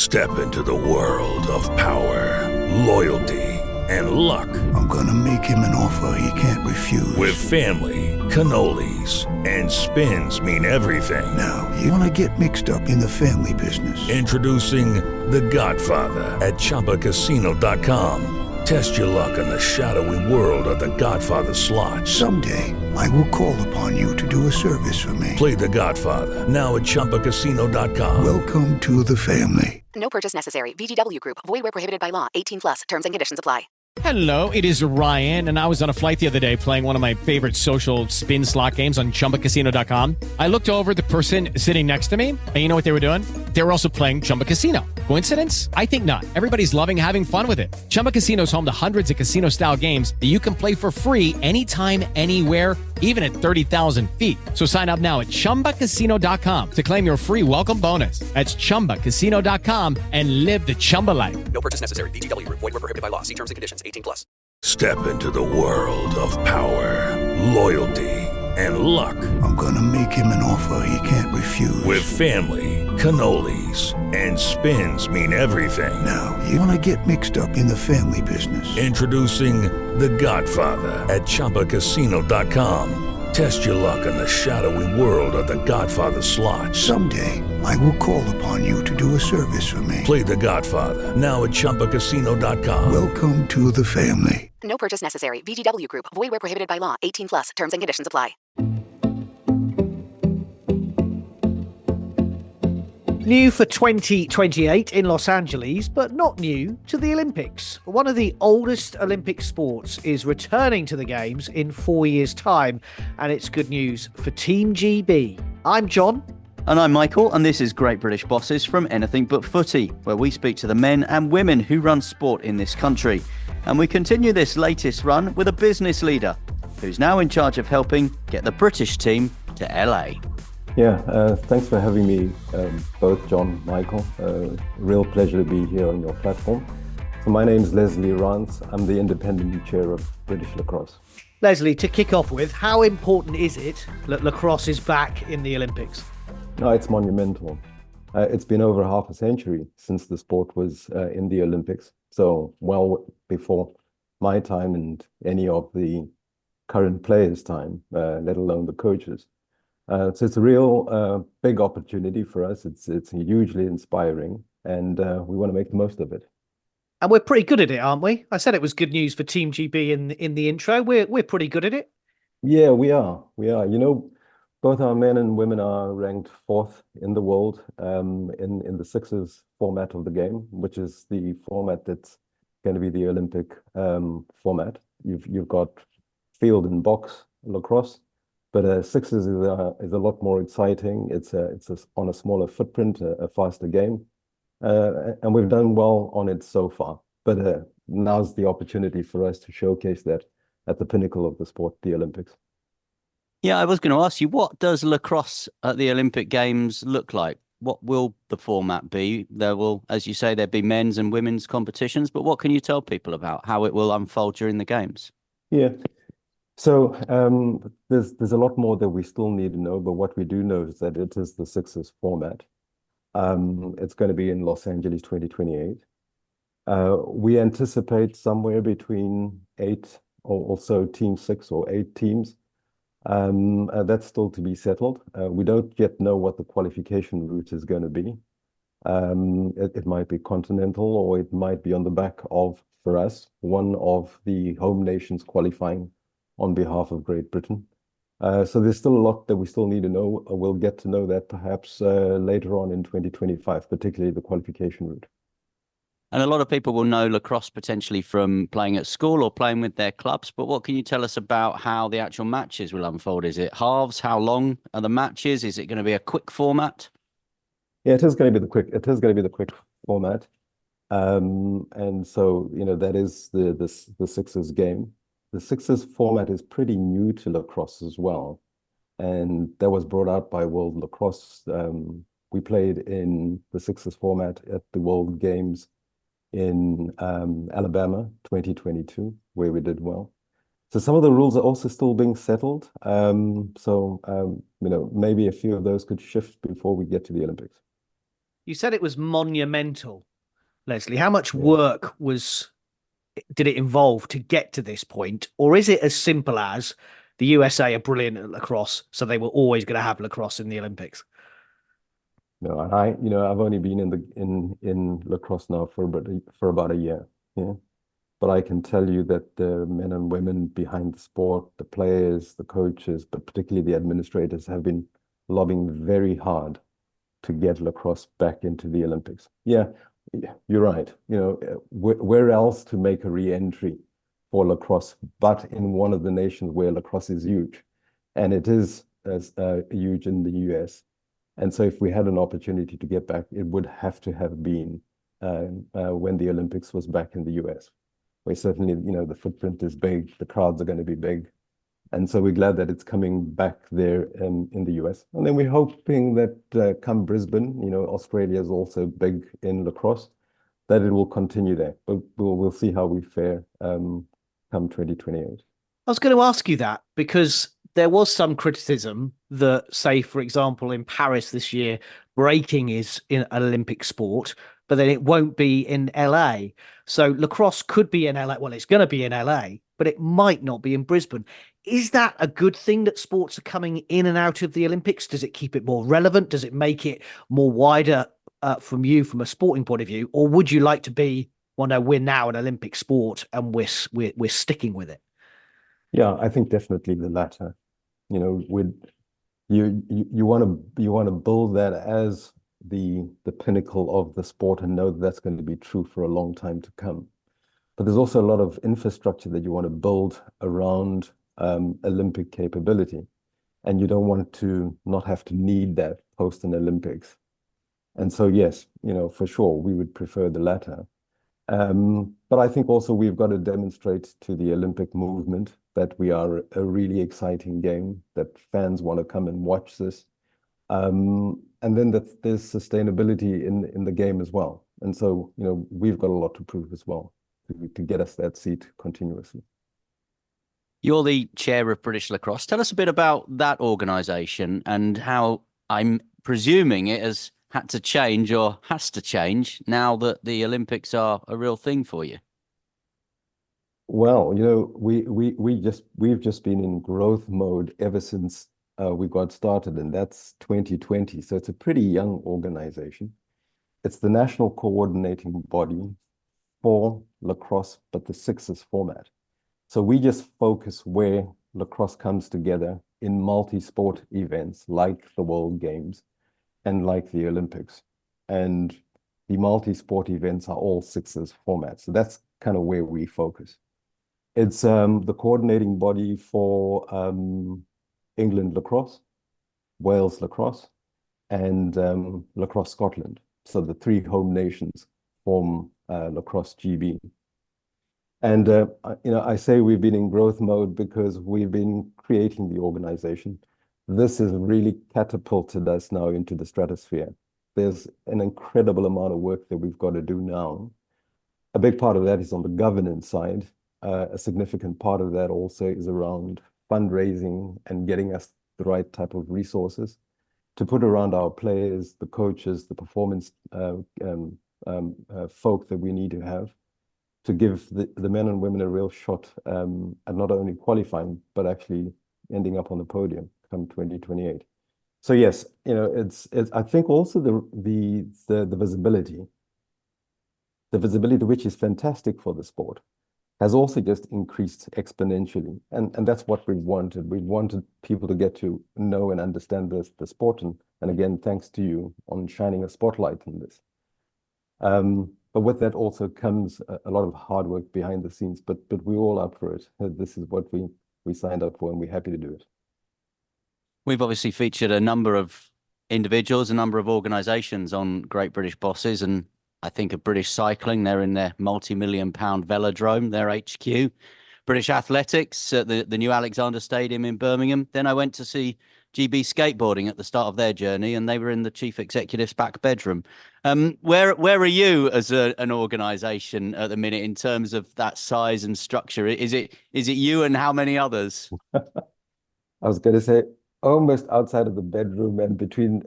Step into the world of power, loyalty, and luck. I'm gonna make him an offer he can't refuse. With family, cannolis, and spins mean everything. Now, you wanna get mixed up in the family business. Introducing The Godfather at ChumbaCasino.com. Test your luck in the shadowy world of The Godfather slot. Someday, I will call upon you to do a service for me. Play The Godfather now at ChumbaCasino.com. Welcome to the family. No purchase necessary. VGW Group. Void where prohibited by law. 18 plus. Terms and conditions apply. Hello, it is Ryan, and I was on a flight the other day playing one of my favorite social spin slot games on ChumbaCasino.com. I looked over at the person sitting next to me, and you know what they were doing? They were also playing Chumba Casino. Coincidence? I think not. Everybody's loving having fun with it. Chumba Casino is home to hundreds of casino-style games that you can play for free anytime, anywhere, even at 30,000 feet. So sign up now at ChumbaCasino.com to claim your free welcome bonus. That's ChumbaCasino.com and live the Chumba life. No purchase necessary. VGW Group. Void where prohibited by law. See terms and conditions. 18 plus. Step into the world of power, loyalty, and luck. I'm gonna make him an offer he can't refuse. With family, cannolis, and spins mean everything. Now, you wanna get mixed up in the family business. Introducing The Godfather at ChumbaCasino.com. Test your luck in the shadowy world of The Godfather slot. Someday, I will call upon you to do a service for me. Play The Godfather now at ChumbaCasino.com. Welcome to the family. No purchase necessary. VGW Group. Void where prohibited by law. 18 plus. Terms and conditions apply. New for 2028 in Los Angeles, but not new to the Olympics. One of the oldest Olympic sports is returning to the Games in 4 years' time, and it's good news for Team GB. I'm John. And I'm Michael, and this is Great British Bosses from Anything But Footy, where we speak to the men and women who run sport in this country. And we continue this latest run with a business leader who's now in charge of helping get the British team to LA. Yeah, thanks for having me, both John, Michael. Real pleasure to be here on your platform. So my name is Leslie Rance. I'm the independent chair of British Lacrosse. Leslie, to kick off with, how important is it that lacrosse is back in the Olympics? No, it's monumental. It's been over half a century since the sport was in the Olympics. So well before my time and any of the current players' time, let alone the coaches. So it's a real big opportunity for us. It's hugely inspiring, and we want to make the most of it. And we're pretty good at it, aren't we? I said it was good news for Team GB in the intro. We're pretty good at it. Yeah, we are. You know, both our men and women are ranked 4th in the world in the sixes format of the game, which is the format that's going to be the Olympic format. You've got field and box lacrosse. But sixes is a lot more exciting. It's on a smaller footprint, a faster game, and we've done well on it so far. But now's the opportunity for us to showcase that at the pinnacle of the sport, the Olympics. Yeah, I was going to ask you, what does lacrosse at the Olympic Games look like? What will the format be? There will, as you say, there'll be men's and women's competitions, but what can you tell people about how it will unfold during the Games? Yeah. So there's a lot more that we still need to know, but what we do know is that it is the sixes format. It's going to be in Los Angeles 2028. We anticipate somewhere between 8 or so team 6 or 8 teams. That's still to be settled. We don't yet know what the qualification route is going to be. It might be continental, or it might be on the back of, for us, one of the home nations qualifying on behalf of Great Britain. So there's still a lot that we still need to know. We'll get to know that perhaps later on in 2025, particularly the qualification route. And a lot of people will know lacrosse potentially from playing at school or playing with their clubs. But what can you tell us about how the actual matches will unfold? Is it halves? How long are the matches? Is it going to be a quick format? Yeah, it is going to be the quick. It is going to be the quick format. And so, you know, that is the sixes game. The sixes format is pretty new to lacrosse as well. And that was brought out by World Lacrosse. We played in the sixes format at the World Games in Alabama 2022, where we did well. So some of the rules are also still being settled. You know, maybe a few of those could shift before we get to the Olympics. You said it was monumental, Leslie. How much Yeah. work did it involve to get to this point? Or is it as simple as the USA are brilliant at lacrosse, so they were always going to have lacrosse in the Olympics? No, and I've only been in lacrosse now for about a year. Yeah. But I can tell you that the men and women behind the sport, the players, the coaches, but particularly the administrators, have been lobbying very hard to get lacrosse back into the Olympics. Yeah, you're right. Where else to make a re-entry for lacrosse, but in one of the nations where lacrosse is huge, and it is as huge in the US. And so if we had an opportunity to get back, it would have to have been when the Olympics was back in the US. Where certainly, the footprint is big, the crowds are going to be big. And so we're glad that it's coming back there in the US. And then we're hoping that come Brisbane, Australia is also big in lacrosse, that it will continue there. But we'll see how we fare come 2028. I was going to ask you that because there was some criticism that, say, for example, in Paris this year, breaking is in an Olympic sport, but then it won't be in LA. So lacrosse could be in LA. Well, it's going to be in LA, but it might not be in Brisbane. Is that a good thing that sports are coming in and out of the Olympics? Does it keep it more relevant? Does it make it more wider from a sporting point of view? Or would you like to be, well, no, we're now an Olympic sport and we're sticking with it? Yeah, I think definitely the latter. With you want to build that as the pinnacle of the sport and know that that's going to be true for a long time to come. But there's also a lot of infrastructure that you want to build around Olympic capability, and you don't want to not have to need that post an Olympics. And so yes, for sure we would prefer the latter. But I think also we've got to demonstrate to the Olympic movement that we are a really exciting game, that fans want to come and watch this. And then that there's sustainability in the game as well. And so, we've got a lot to prove as well to get us that seat continuously. You're the chair of British Lacrosse. Tell us a bit about that organisation and how, I'm presuming, it has had to change or has to change now that the Olympics are a real thing for you. Well, we've just been in growth mode ever since we got started, and that's 2020. So it's a pretty young organization. It's the national coordinating body for lacrosse, but the sixes format. So we just focus where lacrosse comes together in multi-sport events like the World Games and like the Olympics. And the multi-sport events are all sixes formats. So that's kind of where we focus. It's the coordinating body for England lacrosse, Wales lacrosse, and lacrosse Scotland. So the three home nations form lacrosse GB. And I say we've been in growth mode because we've been creating the organization. This has really catapulted us now into the stratosphere. There's an incredible amount of work that we've got to do now. A big part of that is on the governance side. A significant part of that also is around fundraising and getting us the right type of resources to put around our players, the coaches, the performance folk that we need to have to give the men and women a real shot at not only qualifying, but actually ending up on the podium come 2028. So yes, it's I think also the visibility, which is fantastic for the sport, has also just increased exponentially. And that's what we've wanted. We've wanted people to get to know and understand the sport. And again, thanks to you on shining a spotlight on this. But with that also comes a lot of hard work behind the scenes, but we're all up for it. This is what we signed up for, and we're happy to do it. We've obviously featured a number of individuals, a number of organisations on Great British Bosses, and I think of British Cycling. They're in their multi-million-pound velodrome, their HQ. British Athletics at the new Alexander Stadium in Birmingham. Then I went to see GB Skateboarding at the start of their journey, and they were in the chief executive's back bedroom. Where are you as an organisation at the minute in terms of that size and structure? Is it you and how many others? I was going to say almost outside of the bedroom and between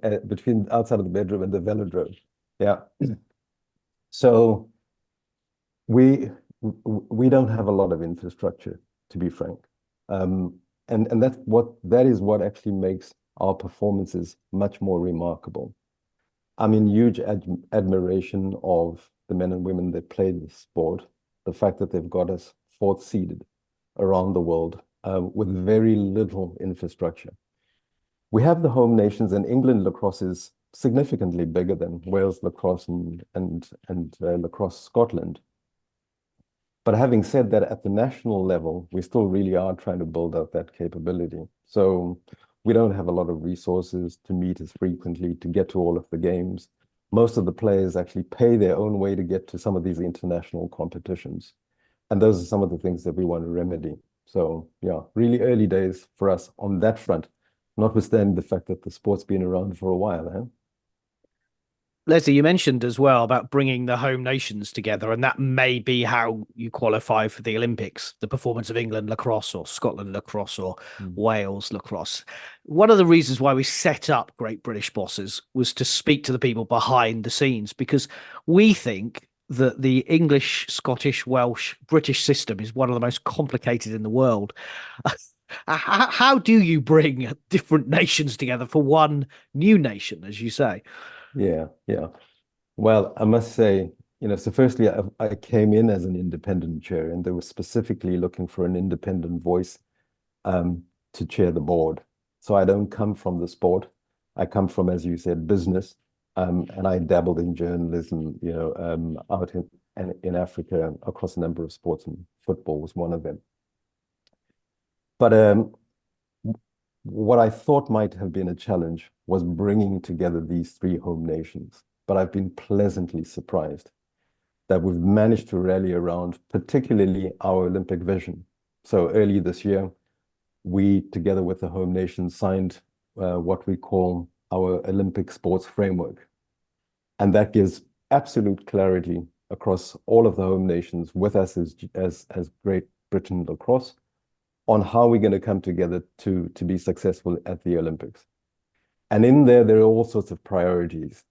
outside of the bedroom and the velodrome. Yeah. So we don't have a lot of infrastructure, to be frank. And that is what actually makes our performances much more remarkable. I'm in huge admiration of the men and women that play this sport. The fact that they've got us fourth seeded around the world with very little infrastructure. We have the home nations, and England lacrosse is significantly bigger than Wales lacrosse and lacrosse Scotland. But having said that, at the national level, we still really are trying to build out that capability. So we don't have a lot of resources to meet as frequently, to get to all of the games. Most of the players actually pay their own way to get to some of these international competitions. And those are some of the things that we want to remedy. So yeah, really early days for us on that front, notwithstanding the fact that the sport's been around for a while, huh? Leslie, you mentioned as well about bringing the home nations together, and that may be how you qualify for the Olympics, the performance of England lacrosse or Scotland lacrosse or Wales lacrosse. One of the reasons why we set up Great British Bosses was to speak to the people behind the scenes, because we think that the English, Scottish, Welsh, British system is one of the most complicated in the world. How do you bring different nations together for one new nation, as you say? Yeah, yeah. Well, I must say, so firstly, I came in as an independent chair, and they were specifically looking for an independent voice to chair the board. So I don't come from the sport. I come from, as you said, business. And I dabbled in journalism, out in Africa across a number of sports, and football was one of them. But what I thought might have been a challenge was bringing together these three home nations. But I've been pleasantly surprised that we've managed to rally around, particularly our Olympic vision. So early this year, we, together with the home nation, signed what we call our Olympic sports framework. And that gives absolute clarity across all of the home nations with us as Great Britain lacrosse on how we're going to come together to be successful at the Olympics. And in there are all sorts of priorities.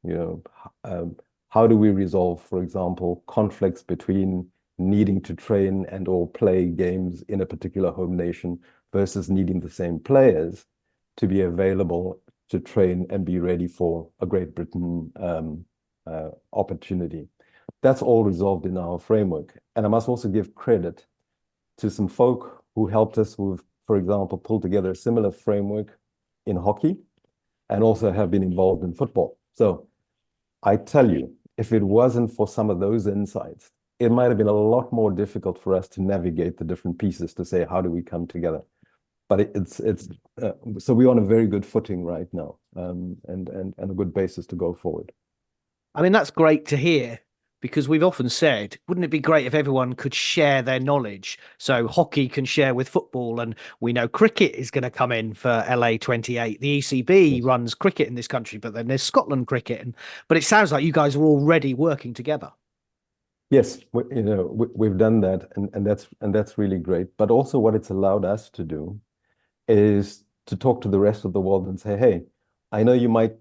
How do we resolve, for example, conflicts between needing to train and or play games in a particular home nation versus needing the same players to be available to train and be ready for a Great Britain opportunity. That's all resolved in our framework. And I must also give credit to some folk who helped us with, for example, pull together a similar framework in hockey and also have been involved in football. So I tell you, if it wasn't for some of those insights, it might have been a lot more difficult for us to navigate the different pieces to say, how do we come together? But so we're on a very good footing right now, and a good basis to go forward. I mean, that's great to hear, because we've often said, wouldn't it be great if everyone could share their knowledge? So hockey can share with football, and we know cricket is going to come in for LA28. The ECB runs cricket in this country, but then there's Scotland cricket. But it sounds like you guys are already working together. Yes, we've done that, and that's really great. But also what it's allowed us to do is to talk to the rest of the world and say, hey, I know you might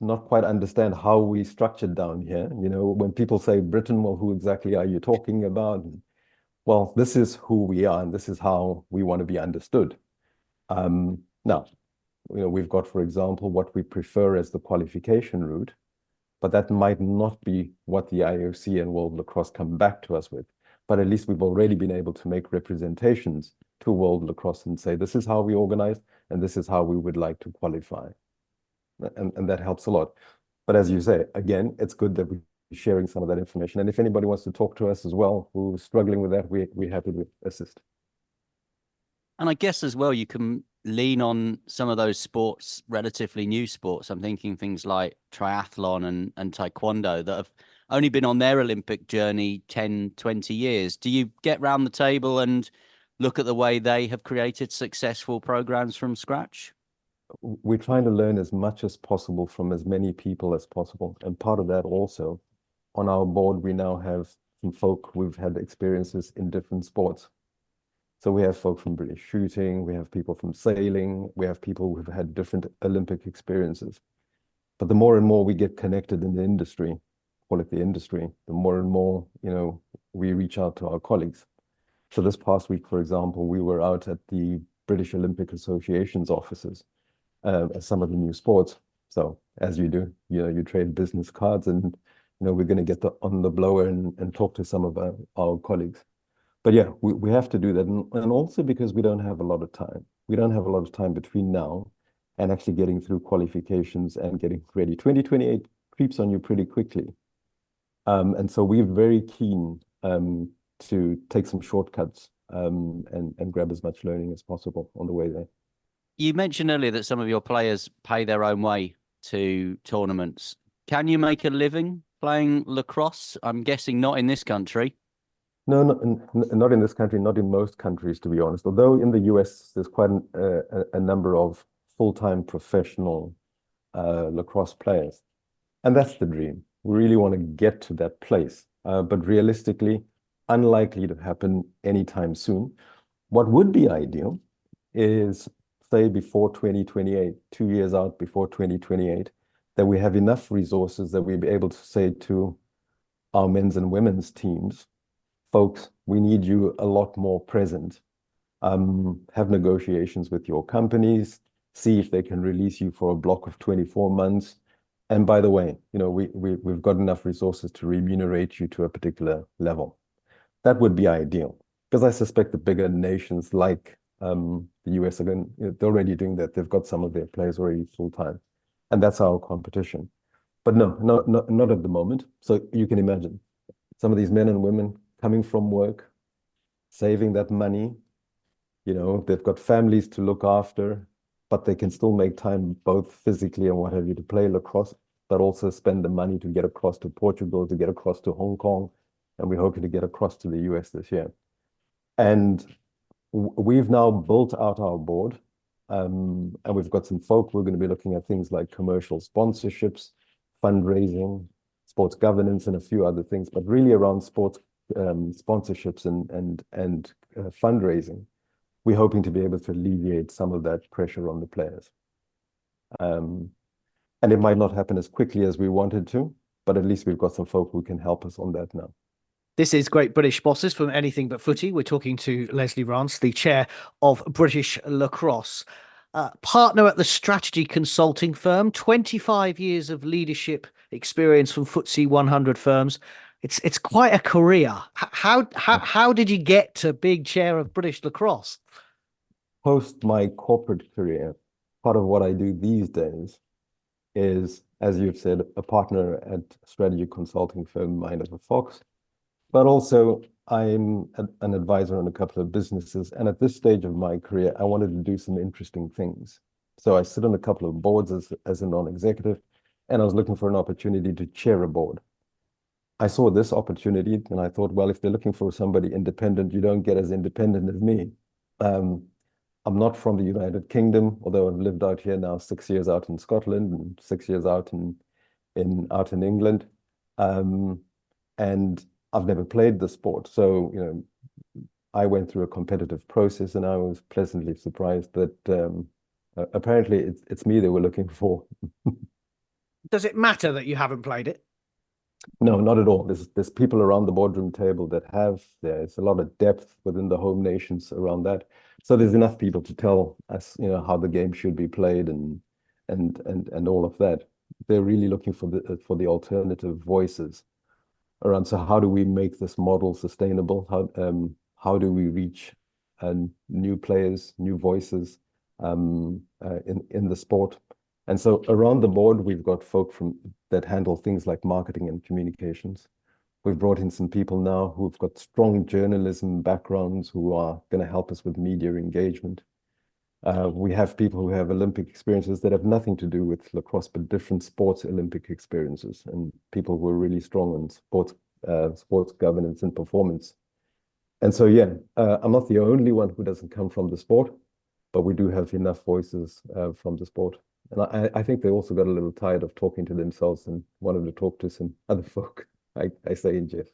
not quite understand how we structured down here. When people say Britain, well, who exactly are you talking about? Well, this is who we are, and this is how we want to be understood. Now, we've got, for example, what we prefer as the qualification route, but that might not be what the IOC and World Lacrosse come back to us with. But at least we've already been able to make representations to World Lacrosse and say, this is how we organize, and this is how we would like to qualify. And that helps a lot. But as you say, again, it's good that we're sharing some of that information. And if anybody wants to talk to us as well, who's struggling with that, we're happy to assist. And I guess as well, you can lean on some of those sports, relatively new sports. I'm thinking things like triathlon and taekwondo that have only been on their Olympic journey 10, 20 years. Do you get round the table and look at the way they have created successful programs from scratch? We're trying to learn as much as possible from as many people as possible. And part of that also, on our board, we now have some folk who've had experiences in different sports. So we have folk from British shooting, we have people from sailing, we have people who've had different Olympic experiences. But the more and more we get connected in the industry, call it the industry, the more and more, we reach out to our colleagues. So this past week, for example, we were out at the British Olympic Association's offices at some of the new sports. So as you do, you trade business cards, and we're going to get on the blower and talk to some of our colleagues. But yeah, we have to do that, and also because we don't have a lot of time. We don't have a lot of time between now and actually getting through qualifications and getting ready. 2028 creeps on you pretty quickly, and so we're very keen to take some shortcuts and grab as much learning as possible on the way there. You mentioned earlier that some of your players pay their own way to tournaments. Can you make a living playing lacrosse? I'm guessing not in this country. No, not in this country, not in most countries, to be honest. Although in the US, there's quite a number of full-time professional lacrosse players. And that's the dream. We really want to get to that place. But realistically, unlikely to happen anytime soon. What would be ideal is, say, before 2028, 2 years out before 2028, that we have enough resources that we'll be able to say to our men's and women's teams, folks, we need you a lot more present. Have negotiations with your companies, see if they can release you for a block of 24 months. And by the way, we've got enough resources to remunerate you to a particular level. That would be ideal, because I suspect the bigger nations like the US they're already doing that. They've got some of their players already full-time, and that's our competition. But no, not at the moment. So you can imagine some of these men and women coming from work, saving that money, they've got families to look after, but they can still make time both physically and what have you to play lacrosse, but also spend the money to get across to Portugal, to get across to Hong Kong, and we're hoping to get across to the US this year. And we've now built out our board, and we've got some folk. We're going to be looking at things like commercial sponsorships, fundraising, sports governance, and a few other things, but really around sports sponsorships and fundraising. We're hoping to be able to alleviate some of that pressure on the players. And it might not happen as quickly as we wanted to, but at least we've got some folk who can help us on that now. This is Great British Bosses from Anything But Footy. We're talking to Leslie Rance, the chair of British Lacrosse, partner at the strategy consulting firm, 25 years of leadership experience from FTSE 100 firms. It's quite a career. How did you get to big chair of British Lacrosse? Post my corporate career, part of what I do these days is, as you've said, a partner at strategy consulting firm Mind of a Fox, but also I'm an advisor on a couple of businesses. And at this stage of my career, I wanted to do some interesting things. So I sit on a couple of boards as a non-executive, and I was looking for an opportunity to chair a board. I saw this opportunity and I thought, well, if they're looking for somebody independent, you don't get as independent as me. I'm not from the United Kingdom, although I've lived out here now 6 years out in Scotland and 6 years out in England. And I've never played the sport. So, I went through a competitive process and I was pleasantly surprised that apparently it's me they were looking for. Does it matter that you haven't played it? No, not at all. There's people around the boardroom table that have. There's a lot of depth within the home nations around that. So there's enough people to tell us, how the game should be played and all of that. They're really looking for the alternative voices around. So how do we make this model sustainable? How do we reach new players, new voices in the sport? And so around the board, we've got folk that handle things like marketing and communications. We've brought in some people now who've got strong journalism backgrounds who are going to help us with media engagement. We have people who have Olympic experiences that have nothing to do with lacrosse, but different sports Olympic experiences, and people who are really strong in sports governance and performance. And so, I'm not the only one who doesn't come from the sport, but we do have enough voices from the sport. And I think they also got a little tired of talking to themselves and wanted to talk to some other folk, I say in jest.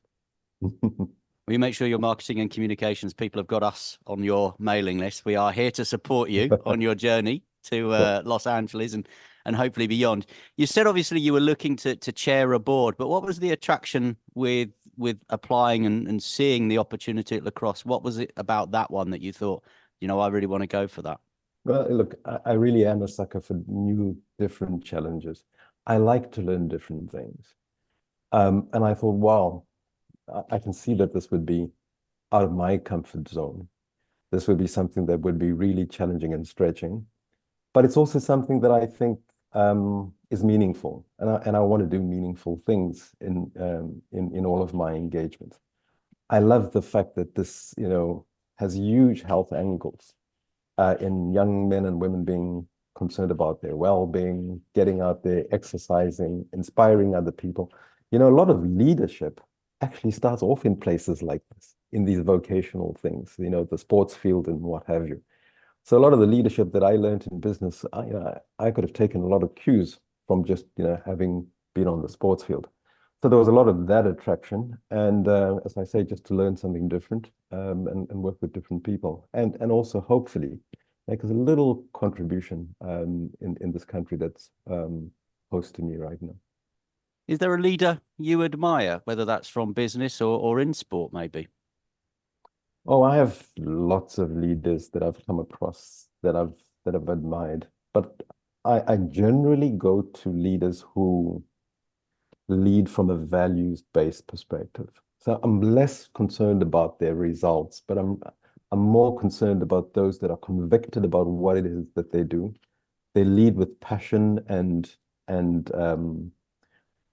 Will you make sure your marketing and communications people have got us on your mailing list? We are here to support you on your journey to Los Angeles. And and hopefully beyond. You said obviously you were looking to chair a board, but what was the attraction with applying and seeing the opportunity at lacrosse? What was it about that one that you thought, I really want to go for that? Well, look, I really am a sucker for new, different challenges. I like to learn different things. And I thought, wow, I can see that this would be out of my comfort zone. This would be something that would be really challenging and stretching. But it's also something that I think is meaningful. And I want to do meaningful things in all of my engagements. I love the fact that this, has huge health angles in young men and women being concerned about their well-being, getting out there, exercising, inspiring other people. A lot of leadership actually starts off in places like this, in these vocational things, the sports field and what have you. So a lot of the leadership that I learned in business, I could have taken a lot of cues from just, having been on the sports field. So there was a lot of that attraction. And as I say, just to learn something different and work with different people and also hopefully make a little contribution in this country that's close to me right now. Is there a leader you admire, whether that's from business or in sport, maybe? Oh, I have lots of leaders that I've come across that I've admired, but I generally go to leaders who lead from a values-based perspective. So I'm less concerned about their results, but I'm more concerned about those that are convicted about what it is that they do. They lead with passion and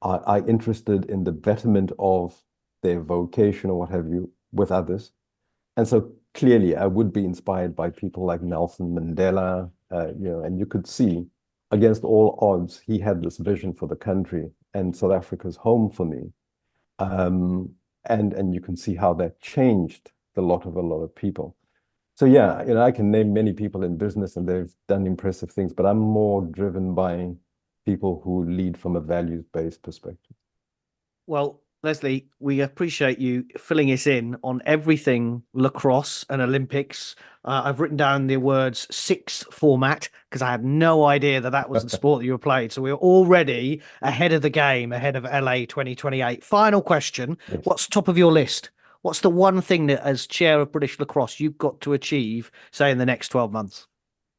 are interested in the betterment of their vocation or what have you with others. And so clearly I would be inspired by people like Nelson Mandela, and you could see against all odds, he had this vision for the country and South Africa's home for me. And you can see how that changed the lot of a lot of people. So yeah, I can name many people in business and they've done impressive things, but I'm more driven by people who lead from a values-based perspective. Well, Leslie, we appreciate you filling us in on everything lacrosse and Olympics. I've written down the words 6 format because I had no idea that was the sport that you were playing. So we're already ahead of the game, ahead of LA 2028. Final question. Yes. What's top of your list? What's the one thing that as chair of British Lacrosse you've got to achieve, say, in the next 12 months?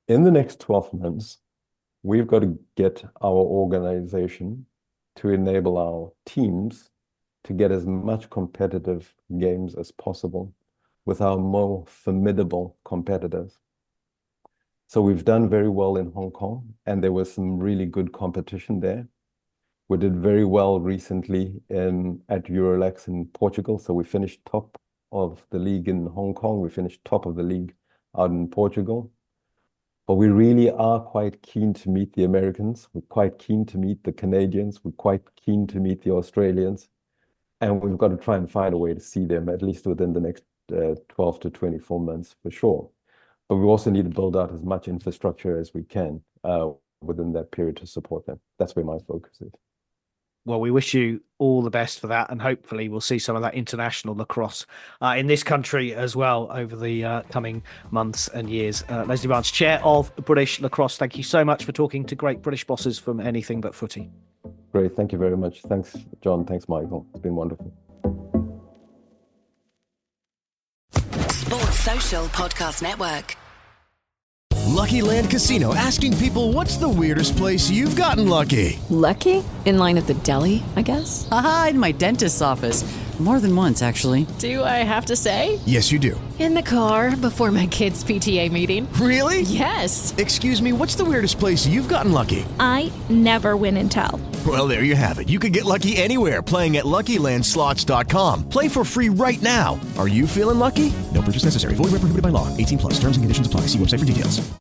In the next 12 months, we've got to get our organization to enable our teams to get as much competitive games as possible with our more formidable competitors. So we've done very well in Hong Kong, and there was some really good competition there. We did very well recently at Eurolax in Portugal. So we finished top of the league in Hong Kong. We finished top of the league out in Portugal. But we really are quite keen to meet the Americans. We're quite keen to meet the Canadians. We're quite keen to meet the Australians. And we've got to try and find a way to see them, at least within the next 12 to 24 months for sure. But we also need to build out as much infrastructure as we can within that period to support them. That's where my focus is. Well, we wish you all the best for that. And hopefully we'll see some of that international lacrosse in this country as well over the coming months and years. Leslie Rance, Chair of British Lacrosse, thank you so much for talking to great British bosses from Anything But Footy. Great. Thank you very much. Thanks, John. Thanks, Michael. It's been wonderful. Sports Social Podcast Network. Lucky Land Casino, asking people, what's the weirdest place you've gotten lucky? Lucky? In line at the deli, I guess? Aha, in my dentist's office. More than once, actually. Do I have to say? Yes, you do. In the car before my kids' PTA meeting. Really? Yes. Excuse me, what's the weirdest place you've gotten lucky? I never win and tell. Well, there you have it. You can get lucky anywhere, playing at LuckyLandSlots.com. Play for free right now. Are you feeling lucky? No purchase necessary. Void where prohibited by law. 18+. Terms and conditions apply. See website for details.